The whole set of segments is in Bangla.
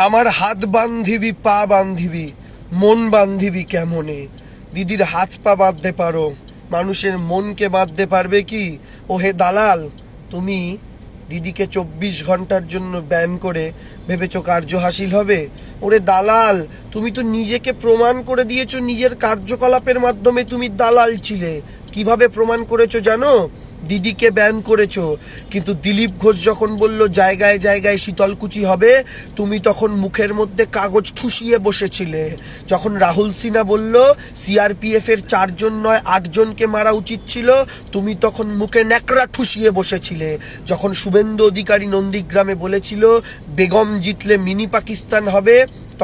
আমার হাত বান্ধিবি পা বান্ধিবি মন বান্ধিবি কেমনে। দিদির হাত পা বাঁধতে পারো, মানুষের মনকে বাঁধতে পারবে কি? ও হে দালাল, তুমি দিদিকে 24 ঘন্টার জন্য ব্যান করে ভেবেছো কার্য হাসিল হবে? ওরে দালাল, তুমি তো নিজেকে প্রমাণ করে দিয়েছো, নিজের কার্যকলাপের মাধ্যমে তুমি দালাল ছিলে। কিভাবে প্রমাণ করেছো জানো? দিদিকে ব্যান করেছো, কিন্তু দিলীপ ঘোষ যখন বলল জায়গায় জায়গায় শীতলকুচি হবে, তুমি তখন মুখের মধ্যে কাগজ ঠুসিয়ে বসেছিলে। যখন রাহুল সিনহা বলল সিআরপিএফ এর 4 জন নয় 8 জনকে মারা উচিত ছিল, তুমি তখন মুখে ন্যাকড়া ঠুসিয়ে বসেছিলে। যখন শুভেন্দু অধিকারী নন্দীগ্রামে বলেছিল বেগম জিতলে মিনি পাকিস্তান হবে,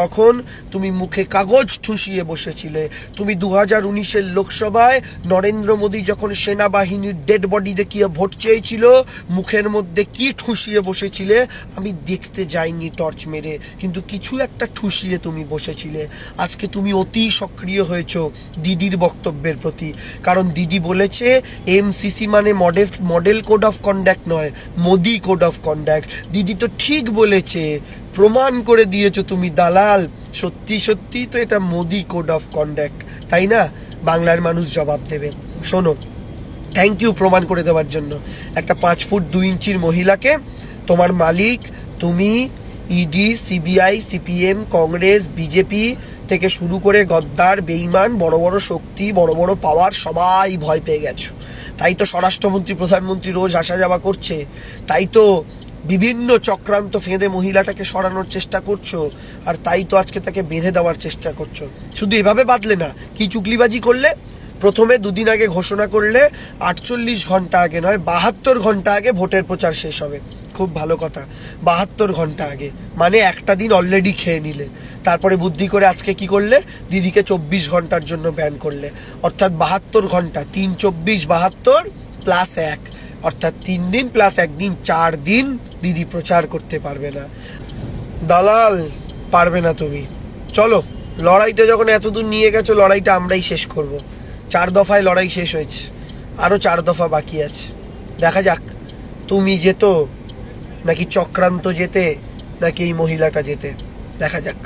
তখন তুমি মুখে কাগজ ঠুসিয়ে বসেছিলে। তুমি 2019-এর লোকসভায় নরেন্দ্র মোদী যখন সেনাবাহিনীর ডেড বডি দেখিয়ে ভোট চেয়েছিল, মুখের মধ্যে কি ঠুসিয়ে বসেছিলে আমি দেখতে যাইনি টর্চ মেরে, কিন্তু কিছু একটা ঠুসিয়ে তুমি বসেছিলে। আজকে তুমি অতি সক্রিয় হয়েছো দিদির বক্তব্যের প্রতি, কারণ দিদি বলেছে এমসিসি মানে মডেল কোড অফ কন্ডাক্ট নয়, মোদি কোড অফ কন্ডাক্ট। দিদি তো ঠিক বলেছে, প্রমাণ করে দিয়েছো তুমি দালাল। সত্যি সত্যি তো এটা মোদি কোড অফ কন্ডাক্ট, তাই না? বাংলার মানুষ জবাব দেবে। শোনো, থ্যাংক ইউ প্রমাণ করে দেওয়ার জন্য। একটা 5 ফুট 2 ইঞ্চির মহিলাকে তোমার মালিক, তুমি, ED, CBI, CPM, Congress, BJP থেকে শুরু করে গদ্দার, বেঈমান, বড় বড় শক্তি, বড় বড় পাওয়ার সবাই ভয় পেয়ে গেছো। তাই তো স্বরাষ্ট্রমন্ত্রী প্রধানমন্ত্রী রোজ আসা যাওয়া করছে, তাই তো বিভিন্ন চক্রান্ত ফেঁদে মহিলাটাকে সরানোর চেষ্টা করছো, আর তাই তো আজকে তাকে বেঁধে দেওয়ার চেষ্টা করছো। শুধু এভাবে বাঁধলে না, কি চুগলিবাজি করলে? প্রথমে 2 দিন আগে ঘোষণা করলে 48 ঘন্টা আগে নয় 72 ঘন্টা আগে ভোটের প্রচার শেষ হবে। খুব ভালো কথা, 72 ঘন্টা আগে, মানে একটা দিন অলরেডি খেয়ে নিলে। তারপরে বুদ্ধি করে আজকে কি করলে? দিদিকে 24 ঘন্টার জন্য ব্যান করলে, অর্থাৎ 72 ঘন্টা, 3 24 72 প্লাস 1, অর্থাৎ 3 দিন প্লাস 1 দিন, 4 দিন দিদি প্রচার করতে পারবে না। দালাল, পারবে না তুমি। চলো, লড়াইটা যখন এতদূর নিয়ে গেছো, লড়াইটা আমরাই শেষ করব। 4 দফায় লড়াই শেষ হয়েছে, আরও 4 দফা বাকি আছে। দেখা যাক তুমি যেতো নাকি চক্রান্ত যেতে, নাকি এই মহিলাটা যেতে, দেখা যাক।